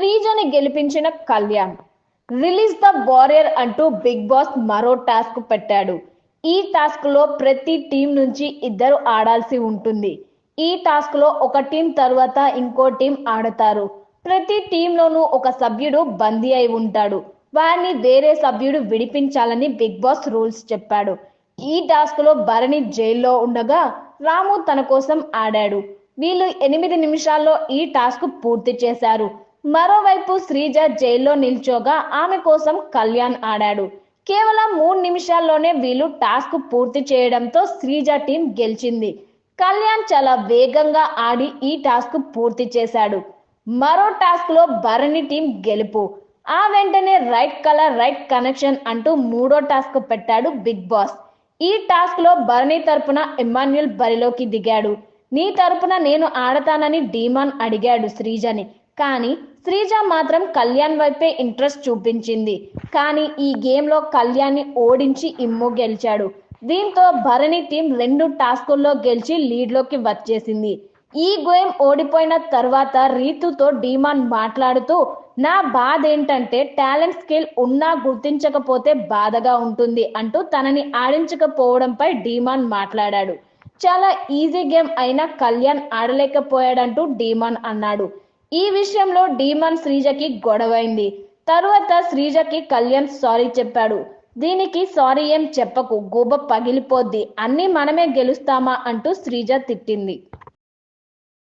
శ్రీజని గెలిపించిన Kalyan. Release the warrior అంటూ big boss మరో టాస్క్ పెట్టాడు. ఈ టాస్క్ లో ప్రతి టీం నుంచి ఇద్దరు ఆడాల్సి ఉంటుంది. ఈ టాస్క్ లో ఒక టీం తర్వాత ఇంకో టీం ఆడతారు. ప్రతి టీంలోనూ ఒక సభ్యుడు బందీ అయి ఉంటాడు. వారిని వేరే సభ్యుడు విడిపించాలని బిగ్ బాస్ రూల్స్ చెప్పాడు. ఈ టాస్క్ లో భరణి జైల్లో ఉండగా రాము తన కోసం ఆడాడు. వీళ్ళు 8 నిమిషాల్లో ఈ టాస్క్ పూర్తి చేశారు. మరోవైపు శ్రీజ జైల్లో నిల్చోగా ఆమె కోసం కళ్యాణ్ ఆడాడు. కేవలం 3 నిమిషాల్లోనే వీళ్ళు టాస్క్ పూర్తి చేయడంతో శ్రీజ టీం గెలిచింది. కళ్యాణ్ చాలా వేగంగా ఆడి ఈ టాస్క్ పూర్తి చేశాడు. మరో టాస్క్ లో భరణి టీం గెలుపు. ఆ వెంటనే రైట్ కలర్ రైట్ కనెక్షన్ అంటూ మూడో టాస్క్ పెట్టాడు బిగ్ బాస్. ఈ టాస్క్ లో భరణి తరపున ఎమాన్యుల్ బరిలోకి దిగాడు. నీ తరపున నేను ఆడతానని డీమాన్ అడిగాడు శ్రీజని. కానీ శ్రీజ మాత్రం కళ్యాణ్ వైపే ఇంట్రెస్ట్ చూపించింది. కానీ ఈ గేమ్ లో కళ్యాణ్ని ఓడించి ఇమ్ము గెలిచాడు. దీంతో భరణి టీం 2 టాస్కుల్లో గెలిచి లీడ్లోకి వచ్చేసింది. ఈ గేమ్ ఓడిపోయిన తర్వాత రీతుతో డీమాన్ మాట్లాడుతూ, నా బాధ ఏంటంటే టాలెంట్ స్కిల్ ఉన్నా గుర్తించకపోతే బాధగా ఉంటుంది అంటూ తనని ఆడించకపోవడంపై డీమాన్ మాట్లాడాడు. చాలా ఈజీ గేమ్ అయినా కళ్యాణ్ ఆడలేకపోయాడంటూ డీమాన్ అన్నాడు. ఈ విషయంలో డీమాన్ శ్రీజకి గొడవైంది. తరువాత శ్రీజకి కళ్యాణ్ సారీ చెప్పాడు. దీనికి సారీ ఏం చెప్పకు, గూబ పగిలిపోద్ది, అన్నీ మనమే గెలుస్తామా అంటూ శ్రీజ తిట్టింది.